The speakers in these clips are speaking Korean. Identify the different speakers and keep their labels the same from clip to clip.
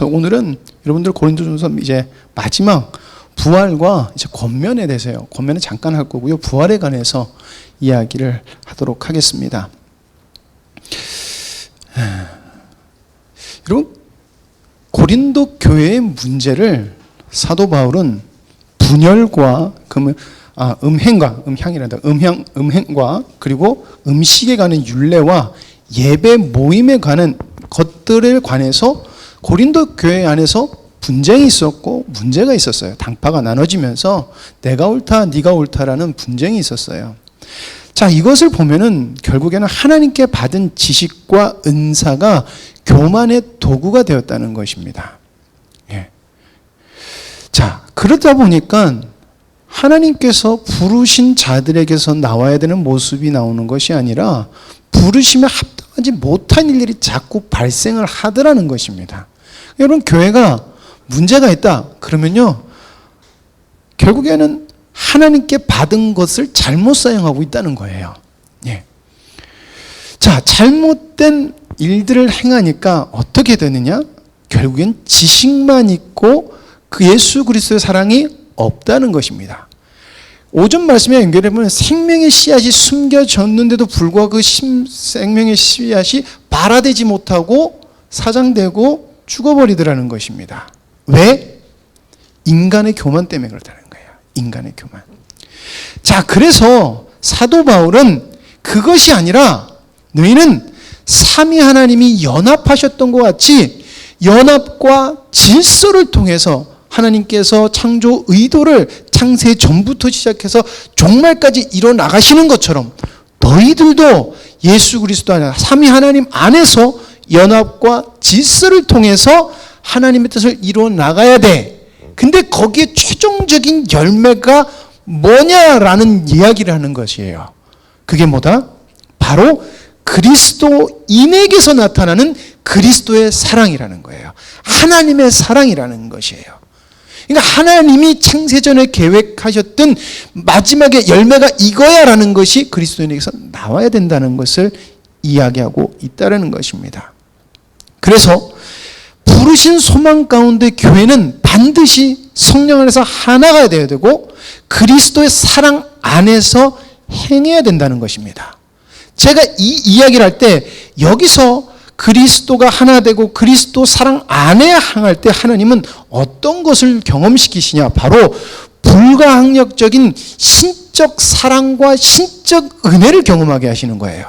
Speaker 1: 그래서 오늘은 여러분들 고린도전서 이제 마지막 부활과 이제 권면에 대해서요. 권면은 잠깐 할 거고요. 부활에 관해서 이야기를 하도록 하겠습니다. 여러분, 고린도 교회의 문제를 사도 바울은 분열과 음행과 그리고 음식에 관한 율례와 예배 모임에 관한 것들에 관해서 고린도 교회 안에서 분쟁이 있었고 문제가 있었어요. 당파가 나눠지면서 내가 옳다, 네가 옳다라는 분쟁이 있었어요. 자, 이것을 보면은 결국에는 하나님께 받은 지식과 은사가 교만의 도구가 되었다는 것입니다. 예. 자, 그러다 보니까 하나님께서 부르신 자들에게서 나와야 되는 모습이 나오는 것이 아니라 부르심에 합당하지 못한 일들이 자꾸 발생을 하더라는 것입니다. 여러분, 교회가 문제가 있다 그러면요, 결국에는 하나님께 받은 것을 잘못 사용하고 있다는 거예요. 예. 자, 잘못된 일들을 행하니까 어떻게 되느냐? 결국엔 지식만 있고 그 예수 그리스도의 사랑이 없다는 것입니다. 오전 말씀에 연결해보면 생명의 씨앗이 숨겨졌는데도 불구하고 그 생명의 씨앗이 발화되지 못하고 사장되고 죽어버리더라는 것입니다. 왜? 인간의 교만 때문에 그렇다는 거예요. 인간의 교만. 자, 그래서 사도 바울은 그것이 아니라 너희는 삼위 하나님이 연합하셨던 것 같이 연합과 질서를 통해서 하나님께서 창조 의도를 창세 전부터 시작해서 종말까지 이뤄나가시는 것처럼 너희들도 예수 그리스도 안에 삼위 하나님 안에서 연합과 질서를 통해서 하나님의 뜻을 이뤄나가야 돼. 근데 거기에 최종적인 열매가 뭐냐라는 이야기를 하는 것이에요. 그게 뭐다? 바로 그리스도인에게서 나타나는 그리스도의 사랑이라는 거예요. 하나님의 사랑이라는 것이에요. 그러니까 하나님이 창세전에 계획하셨던 마지막에 열매가 이거야라는 것이 그리스도인에게서 나와야 된다는 것을 이야기하고 있다는 것입니다. 그래서 부르신 소망 가운데 교회는 반드시 성령 안에서 하나가 되어야 되고 그리스도의 사랑 안에서 행해야 된다는 것입니다. 제가 이 이야기를 할 때 여기서 그리스도가 하나 되고 그리스도 사랑 안에 향할 때 하나님은 어떤 것을 경험시키시냐? 바로 불가항력적인 신적 사랑과 신적 은혜를 경험하게 하시는 거예요.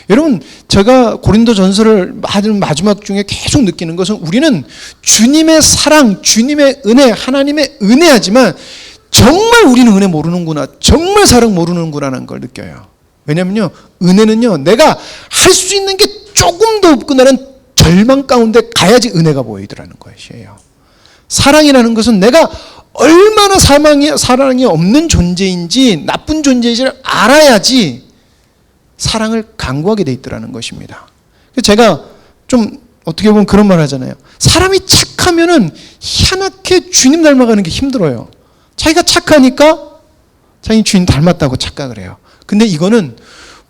Speaker 1: 여러분, 제가 고린도전서를 하는 마지막 중에 계속 느끼는 것은 우리는 주님의 사랑, 주님의 은혜, 하나님의 은혜하지만 정말 우리는 은혜 모르는구나, 정말 사랑 모르는구나라는 걸 느껴요. 왜냐면요, 은혜는요, 내가 할 수 있는 게 조금 더 없구나는 절망 가운데 가야지 은혜가 보이더라는 것이에요. 사랑이라는 것은 내가 얼마나 사랑이 없는 존재인지 나쁜 존재인지를 알아야지 사랑을 강구하게 돼 있더라는 것입니다. 제가 좀 어떻게 보면 그런 말 하잖아요. 사람이 착하면은 희한하게 주님 닮아가는 게 힘들어요. 자기가 착하니까 자기 주님 닮았다고 착각을 해요. 근데 이거는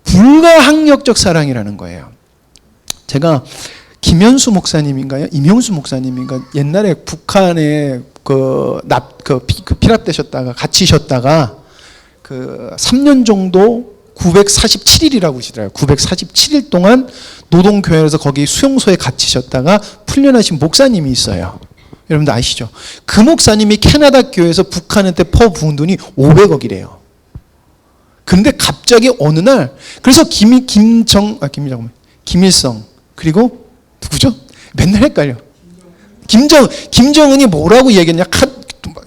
Speaker 1: 불가항력적 사랑이라는 거예요. 제가 김현수 목사님인가요? 임형수 목사님인가? 옛날에 북한에 피랍되셨다가 갇히셨다가 3년 정도 947일이라고 하시더라고요. 947일 동안 노동교회에서 거기 수용소에 갇히셨다가 풀려나신 목사님이 있어요. 여러분들 아시죠? 그 목사님이 캐나다 교회에서 북한한테 퍼부은 돈이 500억이래요. 근데 갑자기 어느 날, 그래서 김일성, 그리고 누구죠? 맨날 헷갈려. 김정은이 뭐라고 얘기했냐?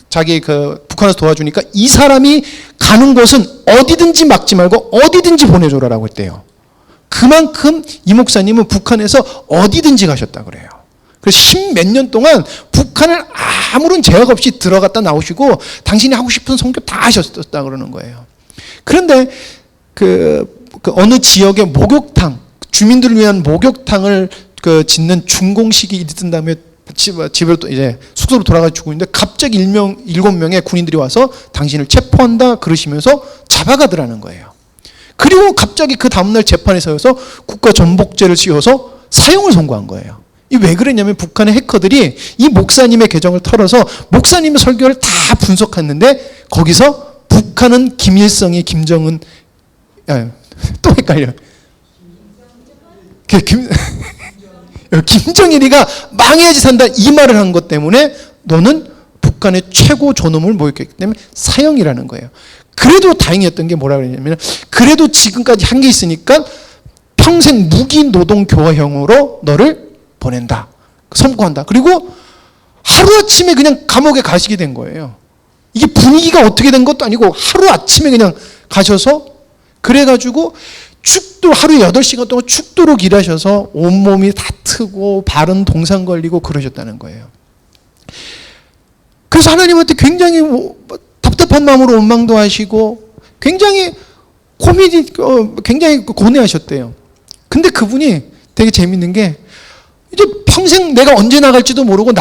Speaker 1: 자기 북한에서 도와주니까 이 사람이 가는 곳은 어디든지 막지 말고 어디든지 보내줘라라고 했대요. 그만큼 이 목사님은 북한에서 어디든지 가셨다 그래요. 그래서 10몇 년 동안 북한을 아무런 제약 없이 들어갔다 나오시고 당신이 하고 싶은 선교 다 하셨다 그러는 거예요. 그런데 어느 지역의 목욕탕, 주민들을 위한 목욕탕을 짓는 준공식이 있던 다음에 집으로 또 이제 숙소로 돌아가 죽고 있는데 갑자기 7명의 군인들이 와서 당신을 체포한다 그러시면서 잡아가더라는 거예요. 그리고 갑자기 그 다음날 재판에 서서 국가전복죄를 씌워서 사형을 선고한 거예요. 이 왜 그랬냐면 북한의 해커들이 이 목사님의 계정을 털어서 목사님의 설교를 다 분석했는데 거기서 북한은 김일성이 김정은 또 헷갈려. 김정일이가 망해야지 산다 이 말을 한 것 때문에 너는 북한의 최고 존엄을 모욕했기 때문에 사형이라는 거예요. 그래도 다행이었던 게 뭐라 그러냐면 그래도 지금까지 한 게 있으니까 평생 무기노동 교화형으로 너를 보낸다. 선고한다. 그리고 하루아침에 그냥 감옥에 가시게 된 거예요. 이게 분위기가 어떻게 된 것도 아니고 하루아침에 그냥 가셔서 그래가지고 축도 하루에 8시간 동안 축도록 일하셔서 온몸이 다트고 발은 동상 걸리고 그러셨다는 거예요. 그래서 하나님한테 굉장히 답답한 마음으로 원망도 하시고 굉장히 굉장히 고뇌하셨대요. 근데 그분이 되게 재밌는 게 이제 평생 내가 언제 나갈지도 모르고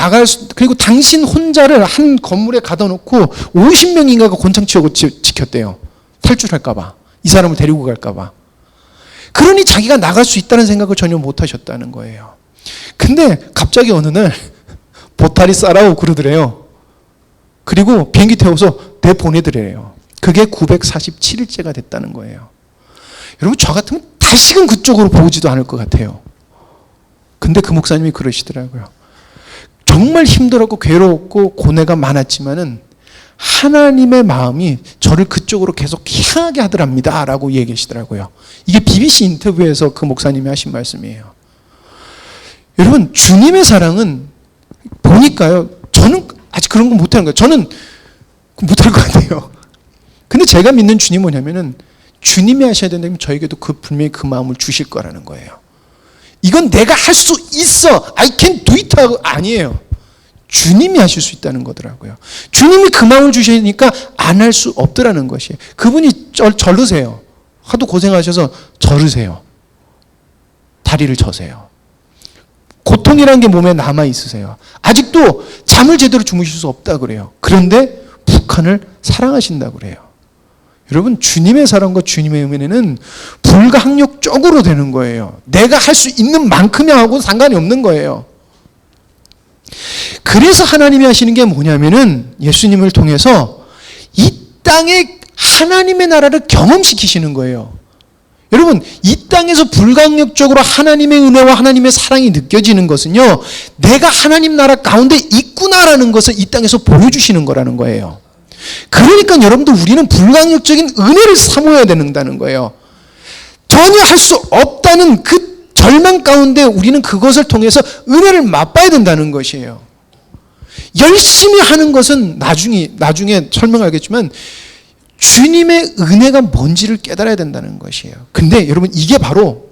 Speaker 1: 그리고 당신 혼자를 한 건물에 가둬 놓고 50명인가가 곤창 치고 지켰대요. 탈출할까봐. 이 사람을 데리고 갈까봐. 그러니 자기가 나갈 수 있다는 생각을 전혀 못 하셨다는 거예요. 근데 갑자기 어느 날 보따리 싸라고 그러더래요. 그리고 비행기 태워서 내보내드려요. 그게 947일째가 됐다는 거예요. 여러분 저 같으면 다시금 그쪽으로 보지도 않을 것 같아요. 근데 그 목사님이 그러시더라고요. 정말 힘들었고 괴로웠고 고뇌가 많았지만은 하나님의 마음이 저를 그쪽으로 계속 향하게 하더랍니다 라고 얘기하시더라고요. 이게 BBC 인터뷰에서 그 목사님이 하신 말씀이에요. 여러분 주님의 사랑은 보니까요, 저는 아직 그런 거 못하는 거예요. 저는 못할 것 같아요. 근데 제가 믿는 주님이 뭐냐면은 주님이 하셔야 된다면 저에게도 분명히 그 마음을 주실 거라는 거예요. 이건 내가 할 수 있어, I can do it 아니에요. 주님이 하실 수 있다는 거더라고요. 주님이 그 마음을 주시니까 안 할 수 없더라는 것이에요. 그분이 절르세요. 하도 고생하셔서 절으세요. 다리를 저세요. 고통이라는 게 몸에 남아 있으세요. 아직도 잠을 제대로 주무실 수 없다 그래요. 그런데 북한을 사랑하신다 그래요. 여러분 주님의 사랑과 주님의 은혜는 불가항력적으로 되는 거예요. 내가 할 수 있는 만큼이 하고 상관이 없는 거예요. 그래서 하나님이 하시는 게 뭐냐면은 예수님을 통해서 이 땅에 하나님의 나라를 경험시키시는 거예요. 여러분 이 땅에서 불가항력적으로 하나님의 은혜와 하나님의 사랑이 느껴지는 것은요, 내가 하나님 나라 가운데 있구나라는 것을 이 땅에서 보여주시는 거라는 거예요. 그러니까 여러분들 우리는 불가항력적인 은혜를 사모해야 된다는 거예요. 전혀 할 수 없다는 그 절망 가운데 우리는 그것을 통해서 은혜를 맛봐야 된다는 것이에요. 열심히 하는 것은 나중에 설명하겠지만 주님의 은혜가 뭔지를 깨달아야 된다는 것이에요. 근데 여러분 이게 바로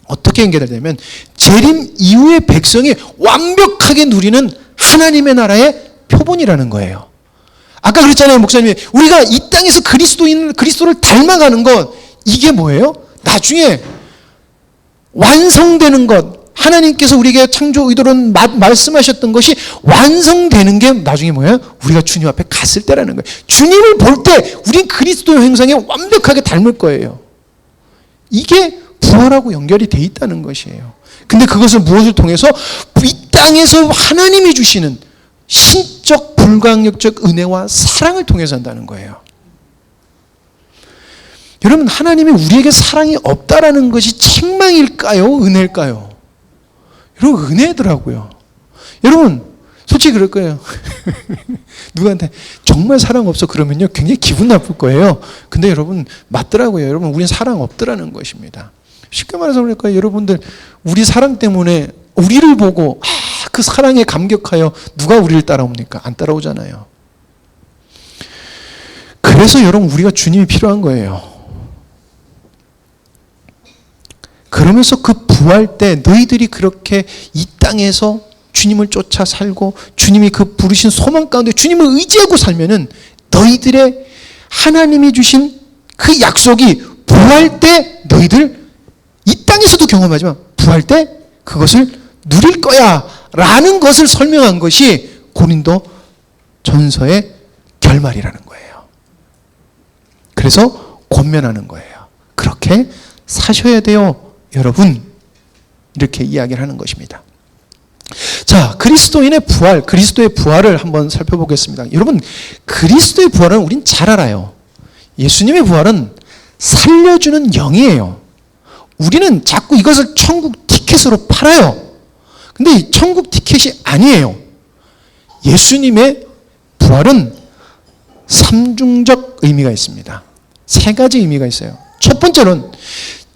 Speaker 1: 어떻게 연결되냐면 재림 이후의 백성이 완벽하게 누리는 하나님의 나라의 표본이라는 거예요. 아까 그랬잖아요, 목사님이. 우리가 이 땅에서 그리스도를 닮아가는 것, 이게 뭐예요? 나중에 완성되는 것, 하나님께서 우리에게 창조 의도로 말씀하셨던 것이 완성되는 게 나중에 뭐예요? 우리가 주님 앞에 갔을 때라는 거예요. 주님을 볼 때 우린 그리스도의 형상에 완벽하게 닮을 거예요. 이게 부활하고 연결이 돼 있다는 것이에요. 근데 그것을 무엇을 통해서? 이 땅에서 하나님이 주시는 신적 불가항력적 은혜와 사랑을 통해서 한다는 거예요. 여러분 하나님이 우리에게 사랑이 없다라는 것이 책망일까요? 은혜일까요? 여러분 은혜더라고요. 여러분 솔직히 그럴 거예요. 누구한테 정말 사랑 없어 그러면요 굉장히 기분 나쁠 거예요. 근데 여러분 맞더라고요. 여러분 우리는 사랑 없더라는 것입니다. 쉽게 말해서 그럴 거예요. 여러분들 우리 사랑 때문에 우리를 보고 그 사랑에 감격하여 누가 우리를 따라옵니까? 안 따라오잖아요. 그래서 여러분 우리가 주님이 필요한 거예요. 그러면서 그 부활 때 너희들이 그렇게 이 땅에서 주님을 쫓아 살고 주님이 그 부르신 소망 가운데 주님을 의지하고 살면은 너희들의 하나님이 주신 그 약속이 부활 때 너희들 이 땅에서도 경험하지만 부활 때 그것을 누릴 거야 라는 것을 설명한 것이 고린도 전서의 결말이라는 거예요. 그래서 권면하는 거예요. 그렇게 사셔야 돼요 여러분, 이렇게 이야기를 하는 것입니다. 자, 그리스도인의 부활, 그리스도의 부활을 한번 살펴보겠습니다. 여러분, 그리스도의 부활은 우린 잘 알아요. 예수님의 부활은 살려주는 영이에요. 우리는 자꾸 이것을 천국 티켓으로 팔아요. 근데 이 천국 티켓이 아니에요. 예수님의 부활은 삼중적 의미가 있습니다. 세 가지 의미가 있어요. 첫 번째는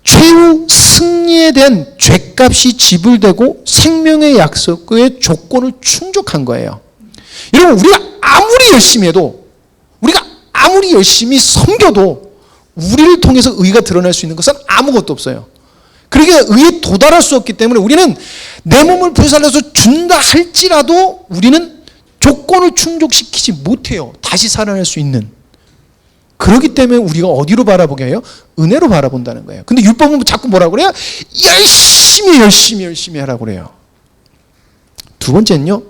Speaker 1: 최후 승리에 대한 죗값이 지불되고 생명의 약속의 조건을 충족한 거예요. 여러분, 우리가 아무리 열심히 해도, 우리가 아무리 열심히 섬겨도 우리를 통해서 의가 드러날 수 있는 것은 아무것도 없어요. 그러기에 의에 도달할 수 없기 때문에 우리는 내 몸을 불살려서 준다 할지라도 우리는 조건을 충족시키지 못해요. 다시 살아날 수 있는. 그렇기 때문에 우리가 어디로 바라보게 해요? 은혜로 바라본다는 거예요. 근데 율법은 자꾸 뭐라고 그래요? 열심히 하라고 그래요. 두 번째는요,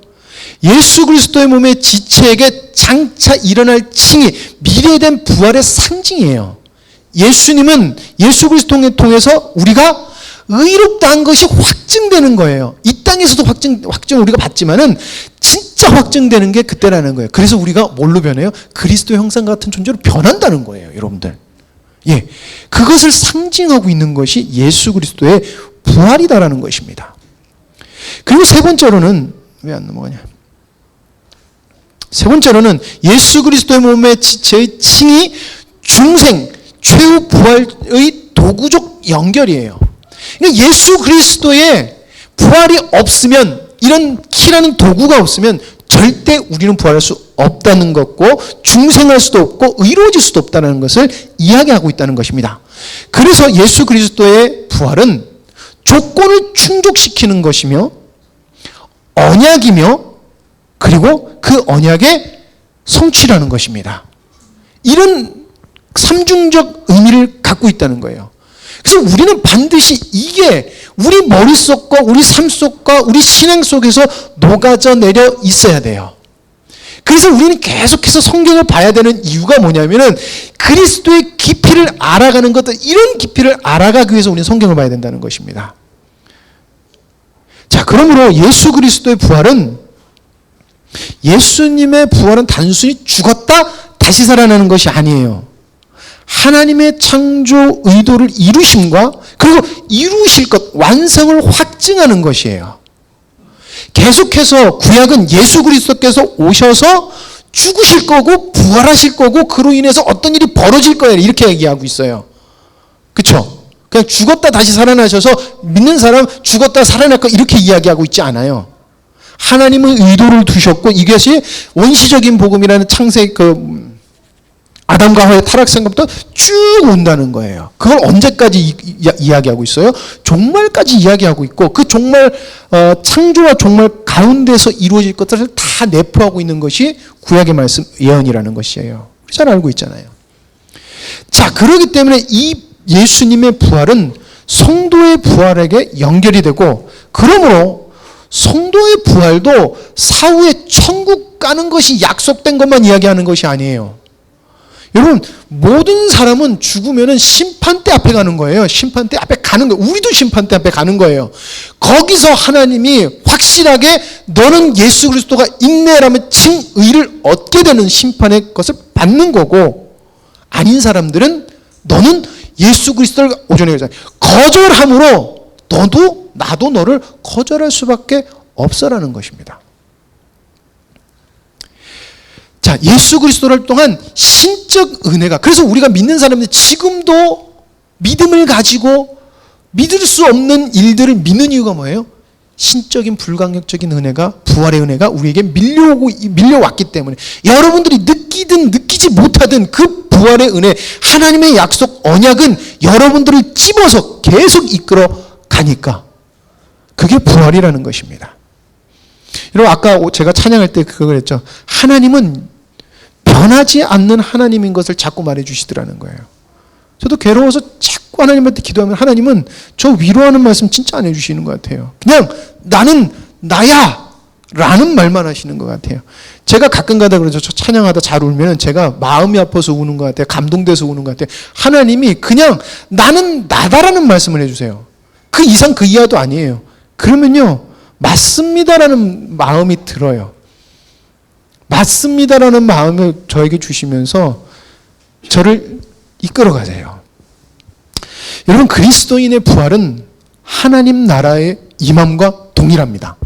Speaker 1: 예수 그리스도의 몸의 지체에게 장차 일어날 칭의, 미래된 부활의 상징이에요. 예수님은 예수 그리스도를 통해서 우리가 의롭다한 것이 확증되는 거예요. 이 땅에서도 확증 우리가 받지만은 진짜 확증되는 게 그때라는 거예요. 그래서 우리가 뭘로 변해요? 그리스도 형상 같은 존재로 변한다는 거예요, 여러분들. 예, 그것을 상징하고 있는 것이 예수 그리스도의 부활이다라는 것입니다. 그리고 세 번째로는 왜 안 넘어가냐? 세 번째로는 예수 그리스도의 몸의 지체의 칭이 중생, 최후 부활의 도구적 연결이에요. 그러니까 예수 그리스도의 부활이 없으면, 이런 키라는 도구가 없으면 절대 우리는 부활할 수 없다는 것고, 중생할 수도 없고 의로워질 수도 없다는 것을 이야기하고 있다는 것입니다. 그래서 예수 그리스도의 부활은 조건을 충족시키는 것이며 언약이며, 그리고 그 언약의 성취라는 것입니다. 이런 삼중적 의미를 갖고 있다는 거예요. 그래서 우리는 반드시 이게 우리 머릿속과 우리 삶 속과 우리 신앙 속에서 녹아져 내려 있어야 돼요. 그래서 우리는 계속해서 성경을 봐야 되는 이유가 뭐냐면은 그리스도의 깊이를 알아가는 것들, 이런 깊이를 알아가기 위해서 우리는 성경을 봐야 된다는 것입니다. 자, 그러므로 예수 그리스도의 부활은, 예수님의 부활은 단순히 죽었다 다시 살아나는 것이 아니에요. 하나님의 창조 의도를 이루심과 그리고 이루실 것, 완성을 확증하는 것이에요. 계속해서 구약은 예수 그리스도께서 오셔서 죽으실 거고 부활하실 거고 그로 인해서 어떤 일이 벌어질 거예요, 이렇게 얘기하고 있어요. 그렇죠? 그냥 죽었다 다시 살아나셔서 믿는 사람 죽었다 살아날 거 이렇게 이야기하고 있지 않아요. 하나님은 의도를 두셨고, 이것이 원시적인 복음이라는 창세, 아담과 하와의 타락생각부터 쭉 온다는 거예요. 그걸 언제까지 이야기하고 있어요? 종말까지 이야기하고 있고, 그 종말, 창조와 종말 가운데서 이루어질 것들을 다 내포하고 있는 것이 구약의 말씀 예언이라는 것이에요. 잘 알고 있잖아요. 자, 그렇기 때문에 이 예수님의 부활은 성도의 부활에게 연결이 되고, 그러므로 성도의 부활도 사후에 천국 가는 것이 약속된 것만 이야기하는 것이 아니에요. 여러분, 모든 사람은 죽으면은 심판대 앞에 가는 거예요. 심판대 앞에 가는 거예요. 우리도 심판대 앞에 가는 거예요. 거기서 하나님이 확실하게 너는 예수 그리스도가 있네라면 칭의를 얻게 되는 심판의 것을 받는 거고, 아닌 사람들은 너는 예수 그리스도를 오전에 거절함으로 너도 나도 너를 거절할 수밖에 없어라는 것입니다. 자, 예수 그리스도를 통한 신적 은혜가, 그래서 우리가 믿는 사람들 지금도 믿음을 가지고 믿을 수 없는 일들을 믿는 이유가 뭐예요? 신적인 불강력적인 은혜가, 부활의 은혜가 우리에게 밀려왔기 때문에, 여러분들이 느끼든 느끼지 못하든 그 부활의 은혜, 하나님의 약속 언약은 여러분들을 찝어서 계속 이끌어 가니까 그게 부활이라는 것입니다. 여러분, 아까 제가 찬양할 때 그걸 했죠. 하나님은 변하지 않는 하나님인 것을 자꾸 말해 주시더라는 거예요. 저도 괴로워서 자꾸 하나님한테 기도하면 하나님은 저 위로하는 말씀 진짜 안 해주시는 것 같아요. 그냥 나는 나야 라는 말만 하시는 것 같아요. 제가 가끔 가다 그러죠. 저 찬양하다 잘 울면 제가 마음이 아파서 우는 것 같아요. 감동돼서 우는 것 같아요. 하나님이 그냥 나는 나다라는 말씀을 해주세요. 그 이상 그 이하도 아니에요. 그러면요, 맞습니다라는 마음이 들어요. 맞습니다라는 마음을 저에게 주시면서 저를 이끌어 가세요. 여러분, 그리스도인의 부활은 하나님 나라의 임함과 동일합니다.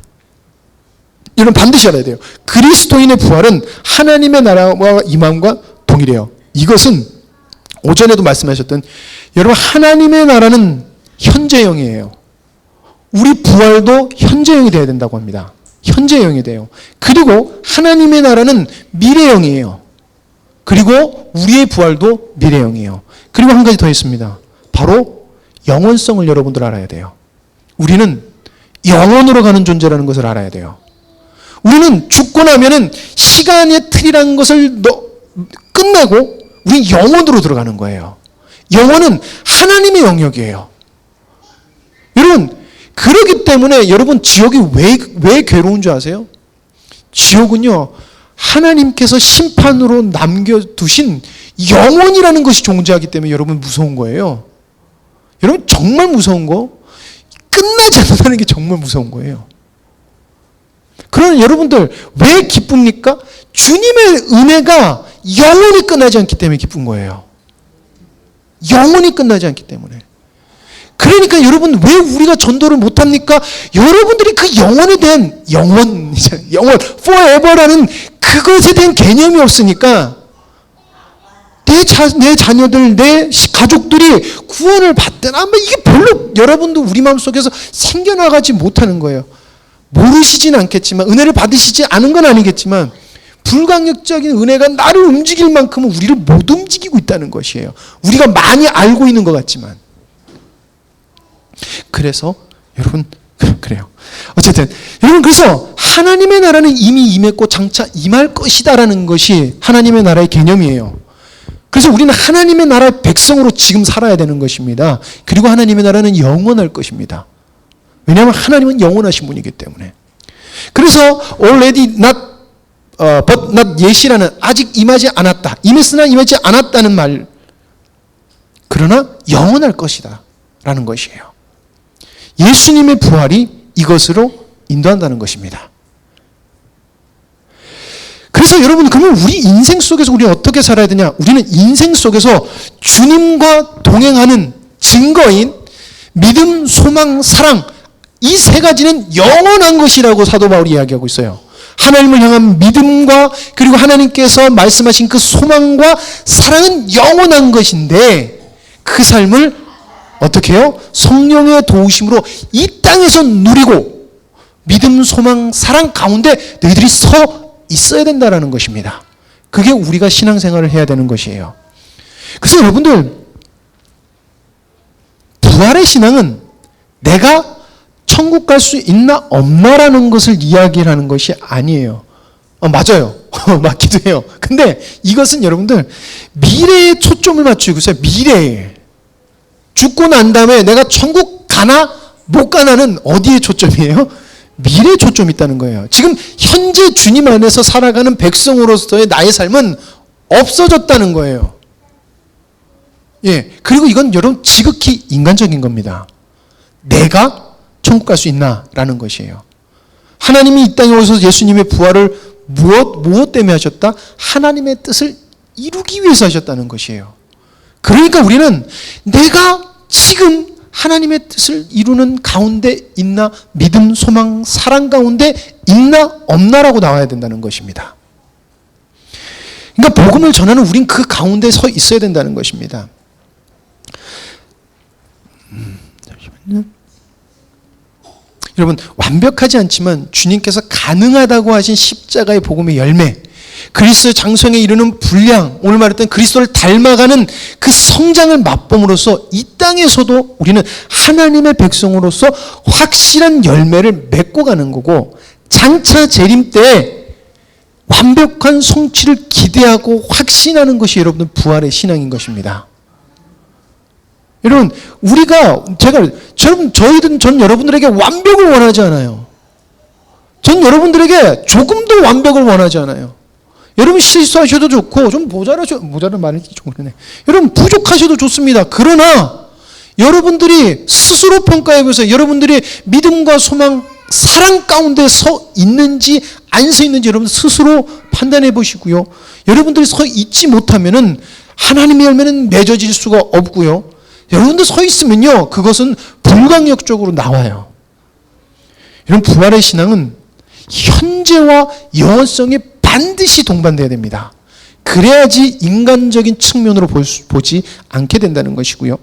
Speaker 1: 여러분 반드시 알아야 돼요. 그리스도인의 부활은 하나님의 나라와 임함과 동일해요. 이것은 오전에도 말씀하셨던, 여러분 하나님의 나라는 현재형이에요. 우리 부활도 현재형이 되어야 된다고 합니다. 현재형이 돼요. 그리고 하나님의 나라는 미래형이에요. 그리고 우리의 부활도 미래형이에요. 그리고 한 가지 더 있습니다. 바로 영원성을 여러분들 알아야 돼요. 우리는 영원으로 가는 존재라는 것을 알아야 돼요. 우리는 죽고 나면은 시간의 틀이라는 것을 끝내고 우리 영원으로 들어가는 거예요. 영원은 하나님의 영역이에요. 여러분, 그렇기 때문에 여러분 지옥이 왜 괴로운 줄 아세요? 지옥은요, 하나님께서 심판으로 남겨두신 영원이라는 것이 존재하기 때문에 여러분 무서운 거예요. 여러분 정말 무서운 거, 끝나지 않는다는 게 정말 무서운 거예요. 그러나 여러분들 왜 기쁩니까? 주님의 은혜가 영원히 끝나지 않기 때문에 기쁜 거예요. 영원히 끝나지 않기 때문에. 그러니까 여러분 왜 우리가 전도를 못합니까? 여러분들이 그 영혼에 대한 영원, forever라는 그것에 대한 개념이 없으니까 내 자녀들, 내 가족들이 구원을 받거나 이게 별로 여러분도 우리 마음속에서 생겨나가지 못하는 거예요. 모르시진 않겠지만, 은혜를 받으시지 않은 건 아니겠지만 불강력적인 은혜가 나를 움직일 만큼은 우리를 못 움직이고 있다는 것이에요. 우리가 많이 알고 있는 것 같지만. 그래서 여러분 그래요. 어쨌든 여러분, 그래서 하나님의 나라는 이미 임했고 장차 임할 것이다라는 것이 하나님의 나라의 개념이에요. 그래서 우리는 하나님의 나라의 백성으로 지금 살아야 되는 것입니다. 그리고 하나님의 나라는 영원할 것입니다. 왜냐하면 하나님은 영원하신 분이기 때문에. 그래서 already not, but not yet이라는, 아직 임하지 않았다, 임했으나 임하지 않았다는 말, 그러나 영원할 것이다 라는 것이에요. 예수님의 부활이 이것으로 인도한다는 것입니다. 그래서 여러분, 그러면 우리 인생 속에서 우리는 어떻게 살아야 되냐? 우리는 인생 속에서 주님과 동행하는 증거인 믿음, 소망, 사랑, 이 세 가지는 영원한 것이라고 사도 바울이 이야기하고 있어요. 하나님을 향한 믿음과 그리고 하나님께서 말씀하신 그 소망과 사랑은 영원한 것인데, 그 삶을 어떻게 해요? 성령의 도우심으로 이 땅에서 누리고 믿음, 소망, 사랑 가운데 너희들이 서 있어야 된다는 것입니다. 그게 우리가 신앙생활을 해야 되는 것이에요. 그래서 여러분들, 부활의 신앙은 내가 천국 갈 수 있나 없나라는 것을 이야기하는 것이 아니에요. 맞아요. 맞기도 해요. 근데 이것은 여러분들 미래에 초점을 맞추고 있어요. 미래에. 죽고 난 다음에 내가 천국 가나 못 가나는 어디에 초점이에요? 미래에 초점이 있다는 거예요. 지금 현재 주님 안에서 살아가는 백성으로서의 나의 삶은 없어졌다는 거예요. 예. 그리고 이건 여러분 지극히 인간적인 겁니다. 내가 천국 갈 수 있나라는 것이에요. 하나님이 이 땅에 오셔서 예수님의 부활을 무엇 때문에 하셨다? 하나님의 뜻을 이루기 위해서 하셨다는 것이에요. 그러니까 우리는 내가 지금 하나님의 뜻을 이루는 가운데 있나, 믿음, 소망, 사랑 가운데 있나 없나라고 나와야 된다는 것입니다. 그러니까 복음을 전하는 우린 그 가운데 서 있어야 된다는 것입니다. 잠시만요. 여러분, 완벽하지 않지만 주님께서 가능하다고 하신 십자가의 복음의 열매, 그리스도의 장성에 이르는 분량, 오늘 말했던 그리스도를 닮아가는 그 성장을 맛봄으로써 이 땅에서도 우리는 하나님의 백성으로서 확실한 열매를 맺고 가는 거고, 장차 재림 때에 완벽한 성취를 기대하고 확신하는 것이 여러분들 부활의 신앙인 것입니다. 여러분, 전 여러분들에게 완벽을 원하지 않아요. 전 여러분들에게 조금도 완벽을 원하지 않아요. 여러분 실수하셔도 좋고, 좀 모자란 말이 좀 그러네. 여러분 부족하셔도 좋습니다. 그러나 여러분들이 스스로 평가해 보세요. 여러분들이 믿음과 소망, 사랑 가운데 서 있는지 안 서 있는지 여러분 스스로 판단해 보시고요. 여러분들이 서 있지 못하면은 하나님의 열매는 맺어질 수가 없고요. 여러분들 서 있으면요, 그것은 불강력적으로 나와요. 이런 부활의 신앙은 현재와 영원성이 반드시 동반돼야 됩니다. 그래야지 인간적인 측면으로 보지 않게 된다는 것이고요.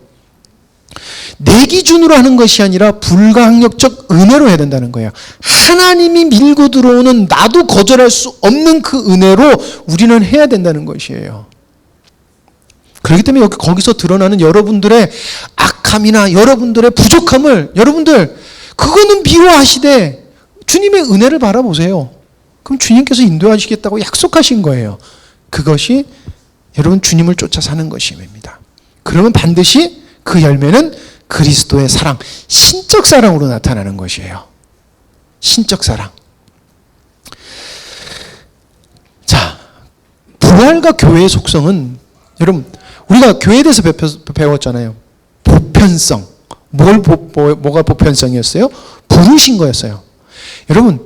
Speaker 1: 내 기준으로 하는 것이 아니라 불가항력적 은혜로 해야 된다는 거예요. 하나님이 밀고 들어오는 나도 거절할 수 없는 그 은혜로 우리는 해야 된다는 것이에요. 그렇기 때문에 거기서 드러나는 여러분들의 악함이나 여러분들의 부족함을 여러분들 그거는 미워하시되 주님의 은혜를 바라보세요. 그럼 주님께서 인도하시겠다고 약속하신 거예요. 그것이 여러분 주님을 쫓아 사는 것입니다. 그러면 반드시 그 열매는 그리스도의 사랑, 신적 사랑으로 나타나는 것이에요. 신적 사랑. 자, 부활과 교회의 속성은 여러분 우리가 교회에 대해서 배웠잖아요. 보편성. 뭐가 보편성이었어요? 부르신 거였어요. 여러분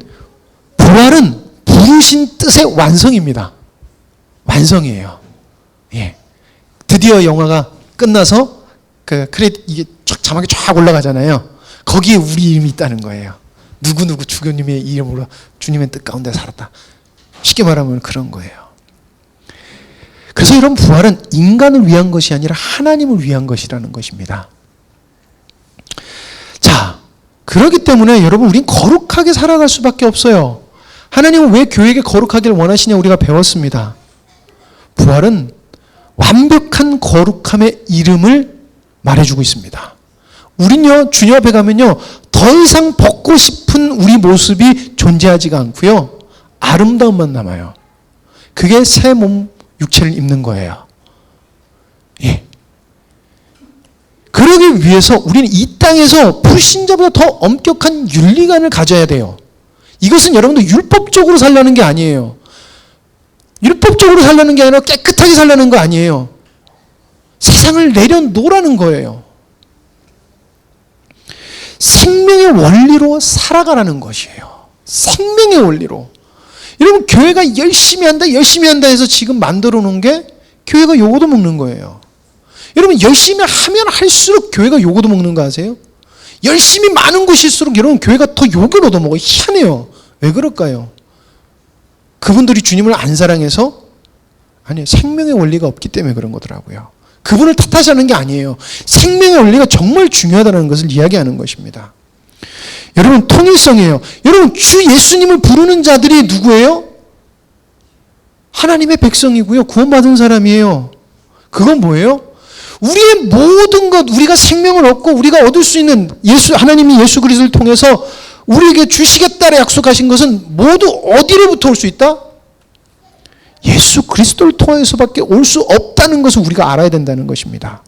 Speaker 1: 부활은 부르신 뜻의 완성입니다. 완성이에요. 예. 드디어 영화가 끝나서 이게 자막이 쫙 올라가잖아요. 거기에 우리 이름이 있다는 거예요. 누구누구 주교님의 이름으로 주님의 뜻 가운데 살았다. 쉽게 말하면 그런 거예요. 그래서 이런 부활은 인간을 위한 것이 아니라 하나님을 위한 것이라는 것입니다. 자, 그렇기 때문에 여러분 우린 거룩하게 살아갈 수밖에 없어요. 하나님은 왜 교회에게 거룩하기를 원하시냐 우리가 배웠습니다. 부활은 완벽한 거룩함의 이름을 말해주고 있습니다. 우린요 주님 앞에 가면요 더 이상 벗고 싶은 우리 모습이 존재하지가 않고요 아름다움만 남아요. 그게 새 몸 육체를 입는 거예요. 예. 그러기 위해서 우리는 이 땅에서 불신자보다 더 엄격한 윤리관을 가져야 돼요. 이것은 여러분들 율법적으로 살려는 게 아니에요. 율법적으로 살려는 게 아니라 깨끗하게 살려는 거 아니에요. 세상을 내려놓으라는 거예요. 생명의 원리로 살아가라는 것이에요. 생명의 원리로. 여러분 교회가 열심히 한다 해서 지금 만들어 놓은 게 교회가 요거도 먹는 거예요. 여러분 열심히 하면 할수록 교회가 요거도 먹는 거 아세요? 열심히 많은 곳일수록 여러분 교회가 더 욕을 얻어먹어요. 희한해요. 왜 그럴까요? 그분들이 주님을 안 사랑해서? 아니에요. 생명의 원리가 없기 때문에 그런 거더라고요. 그분을 탓하자는 게 아니에요. 생명의 원리가 정말 중요하다는 것을 이야기하는 것입니다. 여러분 통일성이에요. 여러분 주 예수님을 부르는 자들이 누구예요? 하나님의 백성이고요. 구원받은 사람이에요. 그건 뭐예요? 우리의 모든 것, 우리가 생명을 얻고 우리가 얻을 수 있는 하나님이 예수 그리스도를 통해서 우리에게 주시겠다고 약속하신 것은 모두 어디로부터 올 수 있다? 예수 그리스도를 통해서밖에 올 수 없다는 것을 우리가 알아야 된다는 것입니다.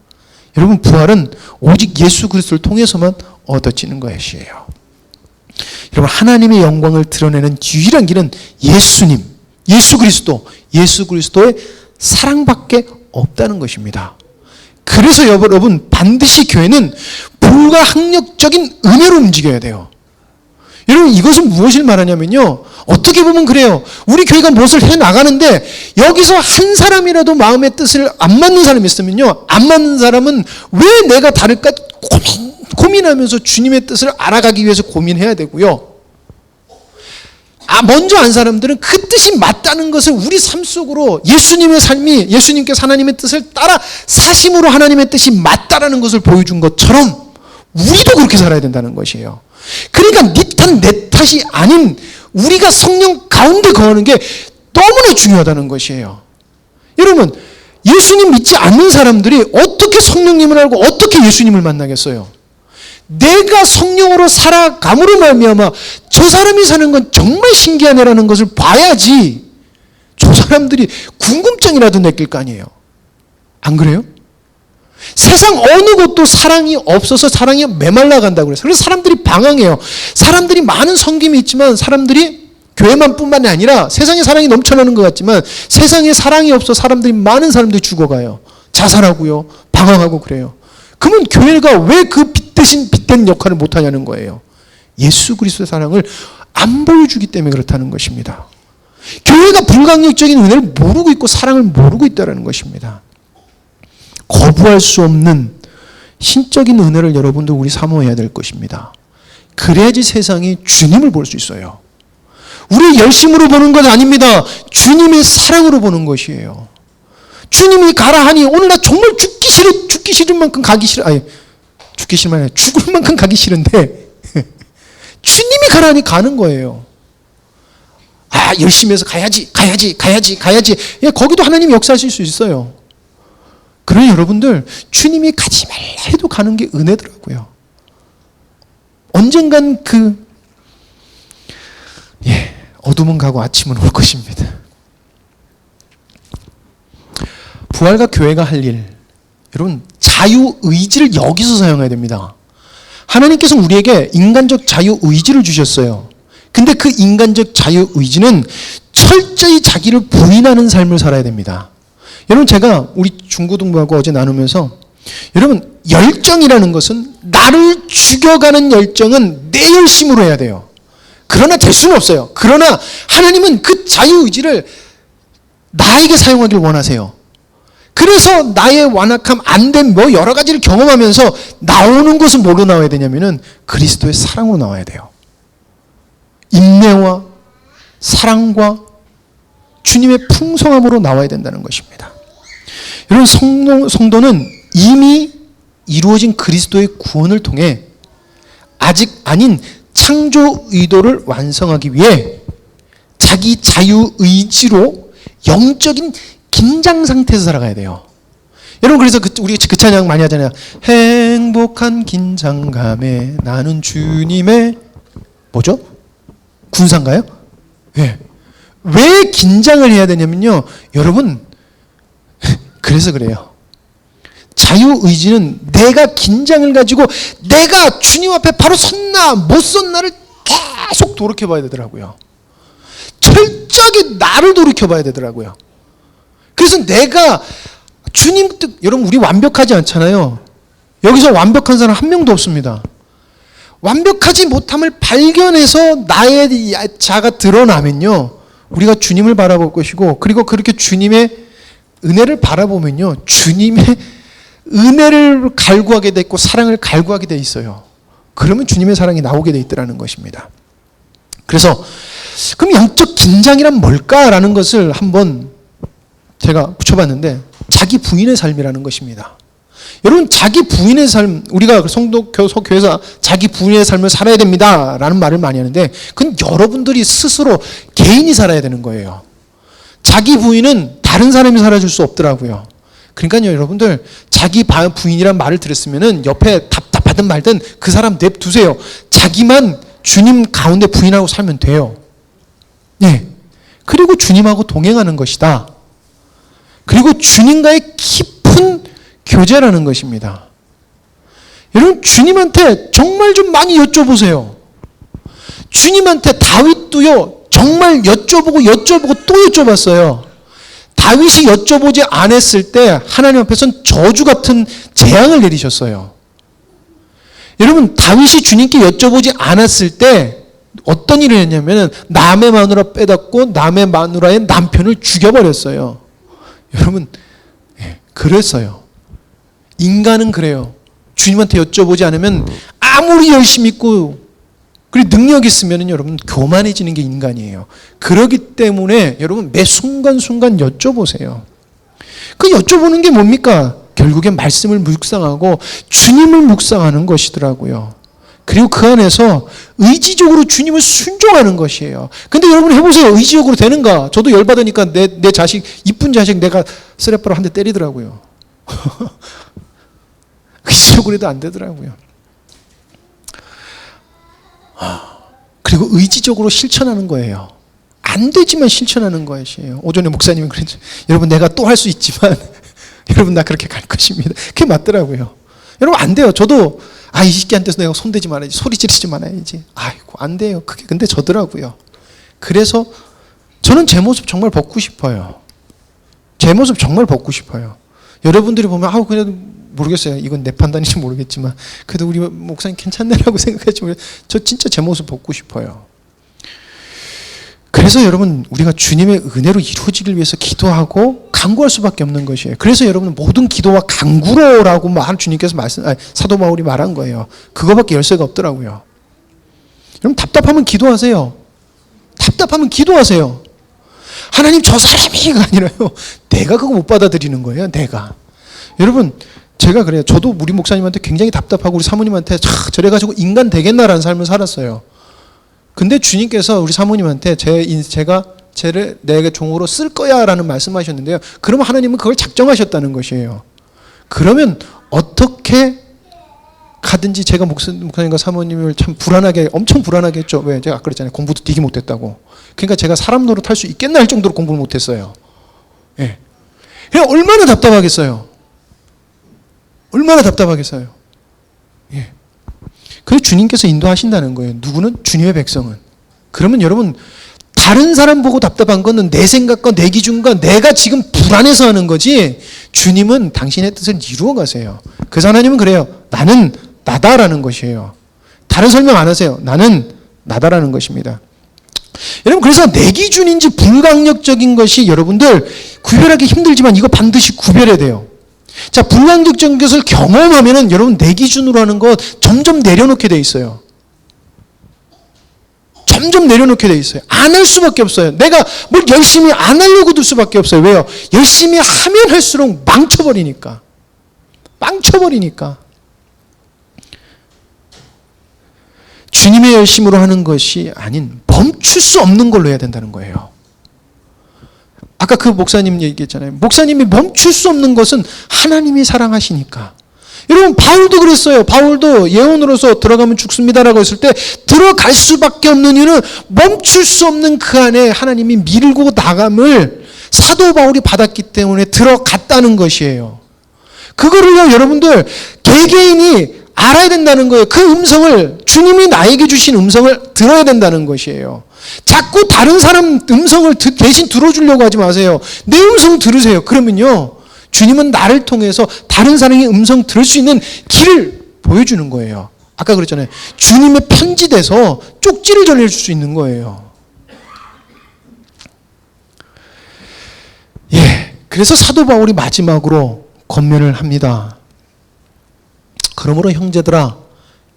Speaker 1: 여러분 부활은 오직 예수 그리스도를 통해서만 얻어지는 것이에요. 여러분 하나님의 영광을 드러내는 유일한 길은 예수님, 예수 그리스도의 사랑밖에 없다는 것입니다. 그래서 여러분 반드시 교회는 불가항력적인 은혜로 움직여야 돼요. 여러분 이것은 무엇을 말하냐면요. 어떻게 보면 그래요. 우리 교회가 무엇을 해나가는데 여기서 한 사람이라도 마음의 뜻을 안 맞는 사람이 있으면요. 안 맞는 사람은 왜 내가 다를까 고민하면서 주님의 뜻을 알아가기 위해서 고민해야 되고요. 먼저 안 사람들은 그 뜻이 맞다는 것을 우리 삶 속으로 예수님의 삶이 예수님께서 하나님의 뜻을 따라 사심으로 하나님의 뜻이 맞다라는 것을 보여준 것처럼 우리도 그렇게 살아야 된다는 것이에요. 그러니까 네 탓, 내 탓이 아닌 우리가 성령 가운데 거하는 게 너무나 중요하다는 것이에요. 여러분 예수님 믿지 않는 사람들이 어떻게 성령님을 알고 어떻게 예수님을 만나겠어요? 내가 성령으로 살아감으로 말미암아 저 사람이 사는 건 정말 신기하네라는 것을 봐야지 저 사람들이 궁금증이라도 느낄 거 아니에요. 안 그래요? 세상 어느 곳도 사랑이 없어서 사랑이 메말라 간다고 그래서 그래서 사람들이 방황해요. 사람들이 많은 섬김이 있지만 사람들이 교회만 뿐만이 아니라 세상에 사랑이 넘쳐나는 것 같지만 세상에 사랑이 없어 많은 사람들이 죽어가요. 자살하고요. 방황하고 그래요. 그러면 교회가 왜 그 빛된 역할을 못하냐는 거예요. 예수 그리스도의 사랑을 안 보여주기 때문에 그렇다는 것입니다. 교회가 불강력적인 은혜를 모르고 있고 사랑을 모르고 있다는 것입니다. 거부할 수 없는 신적인 은혜를 여러분들 우리 사모해야 될 것입니다. 그래야지 세상이 주님을 볼 수 있어요. 우리의 열심으로 보는 것 아닙니다. 주님의 사랑으로 보는 것이에요. 주님이 가라 하니 오늘 나 정말 죽기 싫은 만큼 가기 싫어. 아니, 죽기 싫은 만큼 죽을 만큼 가기 싫은데 주님이 가라 하니 가는 거예요. 아, 열심히 해서 가야지. 예, 거기도 하나님이 역사하실 수 있어요. 그러니 여러분들 주님이 가지 말라 해도 가는 게 은혜더라고요. 언젠간 어둠은 가고 아침은 올 것입니다. 부활과 교회가 할 일, 여러분 자유의지를 여기서 사용해야 됩니다. 하나님께서 우리에게 인간적 자유의지를 주셨어요. 근데 그 인간적 자유의지는 철저히 자기를 부인하는 삶을 살아야 됩니다. 여러분 제가 우리 중고등부하고 어제 나누면서 여러분 열정이라는 것은 나를 죽여가는 열정은 내 열심으로 해야 돼요. 그러나 될 수는 없어요. 그러나 하나님은 그 자유의지를 나에게 사용하기를 원하세요. 그래서 나의 완악함, 안됨, 여러 가지를 경험하면서 나오는 것은 뭐로 나와야 되냐면은 그리스도의 사랑으로 나와야 돼요. 인내와 사랑과 주님의 풍성함으로 나와야 된다는 것입니다. 여러분 성도는 이미 이루어진 그리스도의 구원을 통해 아직 아닌 창조 의도를 완성하기 위해 자기 자유의지로 영적인 긴장 상태에서 살아가야 돼요. 여러분 그래서 우리 그 찬양 많이 하잖아요. 행복한 긴장감에 나는 주님의 뭐죠? 군사인가요? 예. 왜 긴장을 해야 되냐면요. 여러분 그래서 그래요. 자유의지는 내가 긴장을 가지고 내가 주님 앞에 바로 섰나 못 섰나를 계속 돌이켜봐야 되더라고요. 철저하게 나를 돌이켜봐야 되더라고요. 그래서 내가 주님 뜻, 여러분 우리 완벽하지 않잖아요. 여기서 완벽한 사람 한 명도 없습니다. 완벽하지 못함을 발견해서 나의 자가 드러나면요. 우리가 주님을 바라볼 것이고 그리고 그렇게 주님의 은혜를 바라보면요. 주님의 은혜를 갈구하게 돼 있고 사랑을 갈구하게 돼 있어요. 그러면 주님의 사랑이 나오게 돼 있더라는 것입니다. 그래서 그럼 영적 긴장이란 뭘까라는 것을 한번 제가 붙여봤는데 자기 부인의 삶이라는 것입니다. 여러분 자기 부인의 삶, 우리가 성도 교회에서 자기 부인의 삶을 살아야 됩니다 라는 말을 많이 하는데 그건 여러분들이 스스로 개인이 살아야 되는 거예요. 자기 부인은 다른 사람이 살아줄 수 없더라고요. 그러니까요 여러분들 자기 부인이란 말을 들었으면 옆에 답답하든 말든 그 사람 냅두세요. 자기만 주님 가운데 부인하고 살면 돼요. 네. 그리고 주님하고 동행하는 것이다. 그리고 주님과의 깊은 교제라는 것입니다. 여러분 주님한테 정말 좀 많이 여쭤보세요. 주님한테 다윗도요 정말 여쭤보고 또 여쭤봤어요. 다윗이 여쭤보지 않았을 때 하나님 앞에서는 저주 같은 재앙을 내리셨어요. 여러분 다윗이 주님께 여쭤보지 않았을 때 어떤 일을 했냐면 남의 마누라 빼닫고 남의 마누라의 남편을 죽여버렸어요. 여러분 그랬어요. 인간은 그래요. 주님한테 여쭤보지 않으면 아무리 열심히 있고 그리고 능력 있으면 여러분 교만해지는 게 인간이에요. 그렇기 때문에 여러분 매 순간순간 여쭤보세요. 그 여쭤보는 게 뭡니까? 결국엔 말씀을 묵상하고 주님을 묵상하는 것이더라고요. 그리고 그 안에서 의지적으로 주님을 순종하는 것이에요. 근데 여러분 해보세요. 의지적으로 되는가? 저도 열받으니까 내 자식, 이쁜 자식 내가 쓰레빠로 한 대 때리더라고요. 의지적으로 해도 안 되더라고요. 그리고 의지적으로 실천하는 거예요. 안 되지만 실천하는 것이에요. 오전에 목사님이 그랬죠. 여러분 내가 또 할 수 있지만 여러분 나 그렇게 갈 것입니다. 그게 맞더라고요. 여러분 안 돼요. 저도 이 새끼한테서 내가 손대지 말아야지. 소리 지르지 말아야지. 아이고 안 돼요. 그게 근데 저더라고요. 그래서 저는 제 모습 정말 벗고 싶어요. 제 모습 정말 벗고 싶어요. 여러분들이 보면 그냥 모르겠어요. 이건 내 판단인지 모르겠지만 그래도 우리 목사님 괜찮네라고 생각했지만 저 진짜 제 모습 보고 싶어요. 그래서 여러분 우리가 주님의 은혜로 이루어지길 위해서 기도하고 간구할 수밖에 없는 것이에요. 그래서 여러분 모든 기도와 간구로라고 주님께서 사도 바울이 말한 거예요. 그거밖에 열쇠가 없더라고요. 여러분 답답하면 기도하세요. 답답하면 기도하세요. 하나님 저 사람이가 아니라요. 내가 그거 못 받아들이는 거예요. 내가. 여러분 제가 그래요. 저도 우리 목사님한테 굉장히 답답하고 우리 사모님한테 저래가지고 인간 되겠나라는 삶을 살았어요. 근데 주님께서 우리 사모님한테 제가 쟤를 내게 종으로 쓸 거야 라는 말씀하셨는데요. 그러면 하나님은 그걸 작정하셨다는 것이에요. 그러면 어떻게 가든지 제가 목사님과 사모님을 참 엄청 불안하게 했죠. 왜? 제가 아까 그랬잖아요. 공부도 되게 못했다고. 그러니까 제가 사람 노릇 할 수 있겠나 할 정도로 공부를 못했어요. 예. 그냥 얼마나 답답하겠어요. 얼마나 답답하겠어요. 예. 그래서 주님께서 인도하신다는 거예요. 누구는? 주님의 백성은. 그러면 여러분 다른 사람 보고 답답한 거는 내 생각과 내 기준과 내가 지금 불안해서 하는 거지 주님은 당신의 뜻을 이루어 가세요. 그래서 하나님은 그래요. 나는 나다라는 것이에요. 다른 설명 안 하세요. 나는 나다라는 것입니다. 여러분 그래서 내 기준인지 불강력적인 것이 여러분들 구별하기 힘들지만 이거 반드시 구별해야 돼요. 자, 불강력적인 것을 경험하면은 여러분 내 기준으로 하는 것 점점 내려놓게 돼 있어요. 점점 내려놓게 돼 있어요. 안 할 수밖에 없어요. 내가 뭘 열심히 안 하려고 들 수밖에 없어요. 왜요? 열심히 하면 할수록 망쳐버리니까. 주님의 열심으로 하는 것이 아닌 멈출 수 없는 걸로 해야 된다는 거예요. 아까 그 목사님 얘기했잖아요. 목사님이 멈출 수 없는 것은 하나님이 사랑하시니까. 여러분 바울도 그랬어요. 바울도 예언으로서 들어가면 죽습니다라고 했을 때 들어갈 수밖에 없는 이유는 멈출 수 없는 그 안에 하나님이 밀고 나감을 사도 바울이 받았기 때문에 들어갔다는 것이에요. 그거를요 여러분들 개개인이 알아야 된다는 거예요. 그 음성을 주님이 나에게 주신 음성을 들어야 된다는 것이에요. 자꾸 다른 사람 음성을 대신 들어주려고 하지 마세요. 내 음성 들으세요. 그러면요 주님은 나를 통해서 다른 사람의 음성 들을 수 있는 길을 보여주는 거예요. 아까 그랬잖아요. 주님의 편지돼서 쪽지를 전해줄 수 있는 거예요. 예, 그래서 사도 바울이 마지막으로 권면을 합니다. 그러므로 형제들아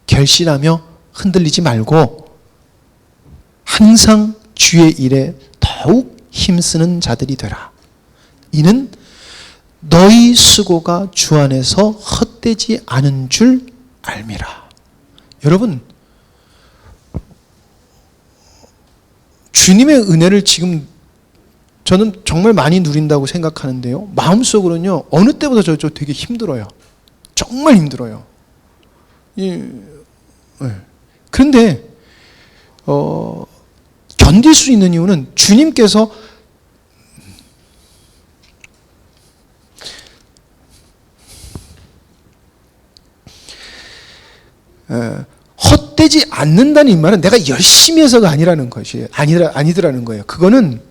Speaker 1: 결실하며 흔들리지 말고 항상 주의 일에 더욱 힘쓰는 자들이 되라. 이는 너희 수고가 주 안에서 헛되지 않은 줄 알미라. 여러분 주님의 은혜를 지금 저는 정말 많이 누린다고 생각하는데요. 마음속으로는요 어느 때보다 저 되게 힘들어요. 정말 힘들어요. 예. 그런데 견딜 수 있는 이유는 주님께서 헛되지 않는다는 이 말은 내가 열심히 해서가 아니라는 것이 아니더라는 거예요. 그거는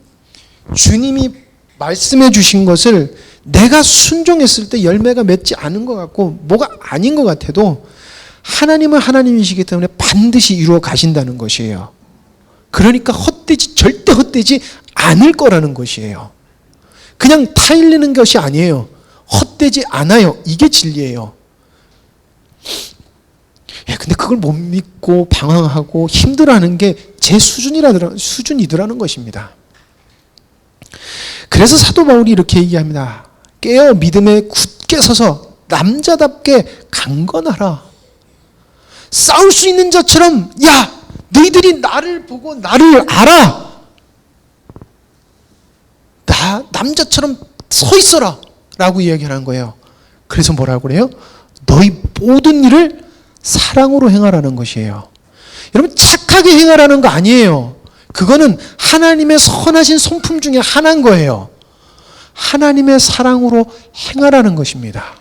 Speaker 1: 주님이 말씀해 주신 것을 내가 순종했을 때 열매가 맺지 않은 것 같고 뭐가 아닌 것 같아도 하나님은 하나님이시기 때문에 반드시 이루어 가신다는 것이에요. 그러니까 절대 헛되지 않을 거라는 것이에요. 그냥 타일리는 것이 아니에요. 헛되지 않아요. 이게 진리예요. 근데 그걸 못 믿고 방황하고 힘들어하는 게 제 수준이더라는 것입니다. 그래서 사도 바울이 이렇게 얘기합니다. 깨어 믿음에 굳게 서서 남자답게 강건하라. 싸울 수 있는 자처럼 야 너희들이 나를 보고 나를 알아. 나 남자처럼 서 있어라 라고 이야기하는 거예요. 그래서 뭐라고 그래요? 너희 모든 일을 사랑으로 행하라는 것이에요. 여러분 착하게 행하라는 거 아니에요. 그거는 하나님의 선하신 손품 중에 하나인 거예요. 하나님의 사랑으로 행하라는 것입니다.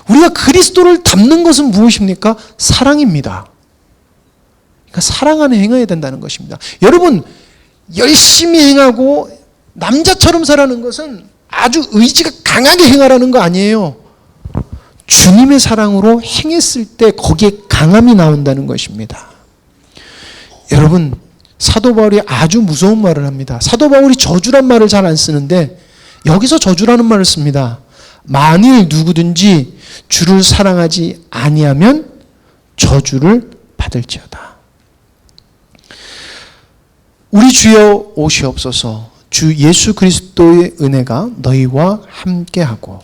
Speaker 1: 우리가 그리스도를 닮는 것은 무엇입니까? 사랑입니다. 그러니까 사랑 안에 행해야 된다는 것입니다. 여러분 열심히 행하고 남자처럼 살라는 것은 아주 의지가 강하게 행하라는 거 아니에요. 주님의 사랑으로 행했을 때 거기에 강함이 나온다는 것입니다. 여러분, 사도 바울이 아주 무서운 말을 합니다. 사도 바울이 저주란 말을 잘 안 쓰는데 여기서 저주라는 말을 씁니다. 만일 누구든지 주를 사랑하지 아니하면 저주를 받을지어다. 우리 주여 오시옵소서. 주 예수 그리스도의 은혜가 너희와 함께하고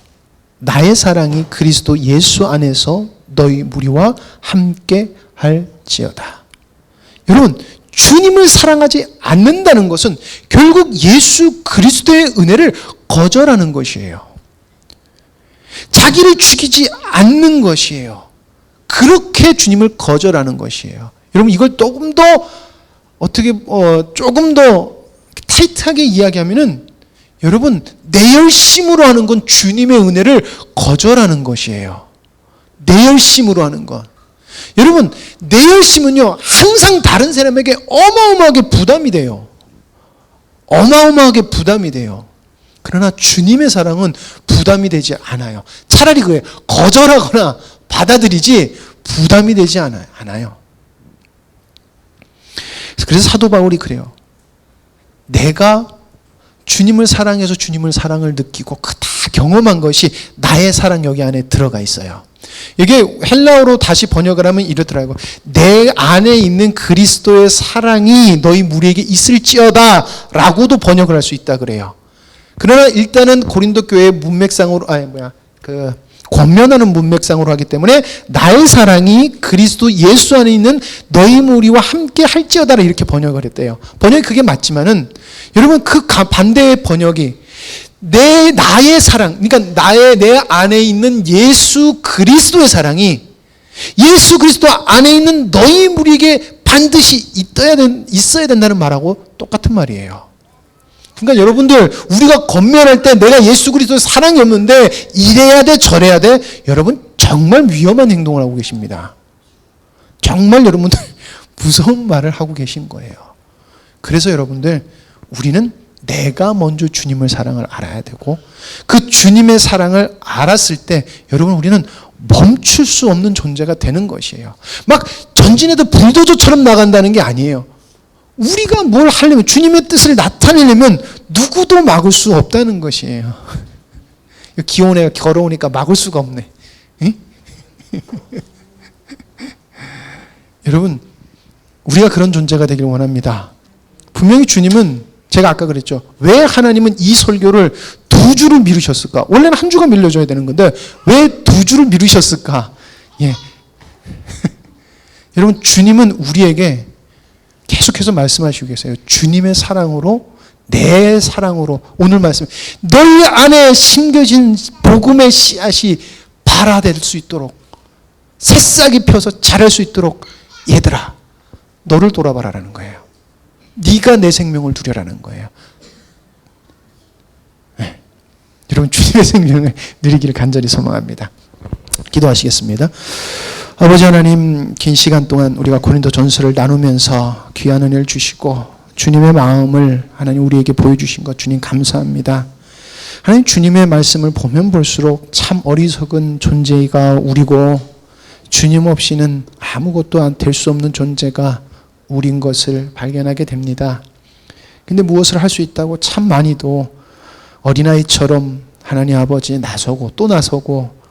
Speaker 1: 나의 사랑이 그리스도 예수 안에서 너희 무리와 함께할지어다. 여러분, 주님을 사랑하지 않는다는 것은 결국 예수 그리스도의 은혜를 거절하는 것이에요. 자기를 죽이지 않는 것이에요. 그렇게 주님을 거절하는 것이에요. 여러분, 이걸 조금 더 타이트하게 이야기하면은 여러분, 내 열심으로 하는 건 주님의 은혜를 거절하는 것이에요. 내 열심으로 하는 것. 여러분, 내 열심은요, 항상 다른 사람에게 어마어마하게 부담이 돼요. 어마어마하게 부담이 돼요. 그러나 주님의 사랑은 부담이 되지 않아요. 차라리 그래, 거절하거나 받아들이지 부담이 되지 않아요. 그래서 사도 바울이 그래요. 내가 주님을 사랑해서 주님을 사랑을 느끼고 그 다 경험한 것이 나의 사랑 여기 안에 들어가 있어요. 이게 헬라어로 다시 번역을 하면 이렇더라고요. 내 안에 있는 그리스도의 사랑이 너희 무리에게 있을지어다 라고도 번역을 할 수 있다 그래요. 그러나 일단은 고린도 교회의 문맥상으로 권면하는 문맥상으로 하기 때문에 나의 사랑이 그리스도 예수 안에 있는 너희 무리와 함께 할지어다 이렇게 번역을 했대요. 번역이 그게 맞지만은 여러분, 그 반대의 번역이 나의 사랑, 그러니까 내 안에 있는 예수 그리스도의 사랑이 예수 그리스도 안에 있는 너희 무리에게 반드시 있어야 된다는 말하고 똑같은 말이에요. 그러니까 여러분들, 우리가 권면할 때 내가 예수 그리스도의 사랑이 없는데 이래야 돼 저래야 돼, 여러분 정말 위험한 행동을 하고 계십니다. 정말 여러분들 무서운 말을 하고 계신 거예요. 그래서 여러분들, 우리는 내가 먼저 주님을 사랑을 알아야 되고 그 주님의 사랑을 알았을 때 여러분, 우리는 멈출 수 없는 존재가 되는 것이에요. 막 전진해도 불도저처럼 나간다는 게 아니에요. 우리가 뭘 하려면, 주님의 뜻을 나타내려면 누구도 막을 수 없다는 것이에요. 귀여운 애가 걸어오니까 막을 수가 없네. 여러분, 우리가 그런 존재가 되길 원합니다. 분명히 주님은, 제가 아까 그랬죠. 왜 하나님은 이 설교를 2주를 미루셨을까? 원래는 1주가 밀려줘야 되는 건데 왜 2주를 미루셨을까? 예. 여러분, 주님은 우리에게 계속해서 말씀하시고 계세요. 주님의 사랑으로, 내 사랑으로. 오늘 말씀, 너희 안에 심겨진 복음의 씨앗이 발화될 수 있도록, 새싹이 펴서 자랄 수 있도록, 얘들아 너를 돌아봐라라는 거예요. 네가 내 생명을 누려라는 거예요. 네. 여러분, 주님의 생명을 누리기를 간절히 소망합니다. 기도하시겠습니다. 아버지 하나님, 긴 시간 동안 우리가 고린도 전서를 나누면서 귀한 은혜를 주시고 주님의 마음을 하나님 우리에게 보여주신 것 주님 감사합니다. 하나님, 주님의 말씀을 보면 볼수록 참 어리석은 존재가 우리고 주님 없이는 아무것도 될 수 없는 존재가 우린 것을 발견하게 됩니다. 근데 무엇을 할 수 있다고 참 많이도 어린아이처럼 하나님 아버지 나서고 또 나서고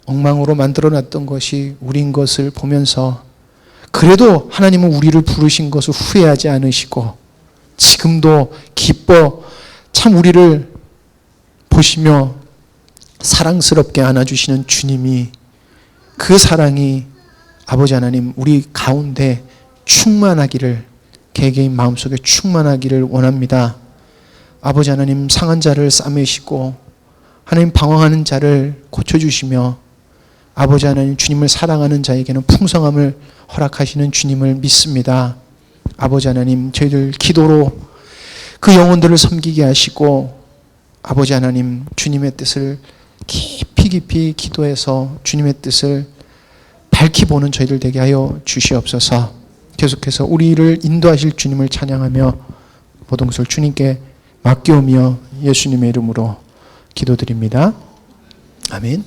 Speaker 1: 엉망으로 만들어놨던 것이 우린 것을 보면서 그래도 하나님은 우리를 부르신 것을 후회하지 않으시고 지금도 기뻐 참 우리를 보시며 사랑스럽게 안아주시는 주님이, 그 사랑이 아버지 하나님 우리 가운데 충만하기를, 개개인 마음속에 충만하기를 원합니다. 아버지 하나님, 상한 자를 싸매시고 하나님 방황하는 자를 고쳐주시며 아버지 하나님, 주님을 사랑하는 자에게는 풍성함을 허락하시는 주님을 믿습니다. 아버지 하나님, 저희들 기도로 그 영혼들을 섬기게 하시고 아버지 하나님, 주님의 뜻을 깊이 기도해서 주님의 뜻을 밝히 보는 저희들 되게 하여 주시옵소서. 계속해서 우리를 인도하실 주님을 찬양하며 모든 것을 주님께 맡겨오며 예수님의 이름으로 기도드립니다. 아멘.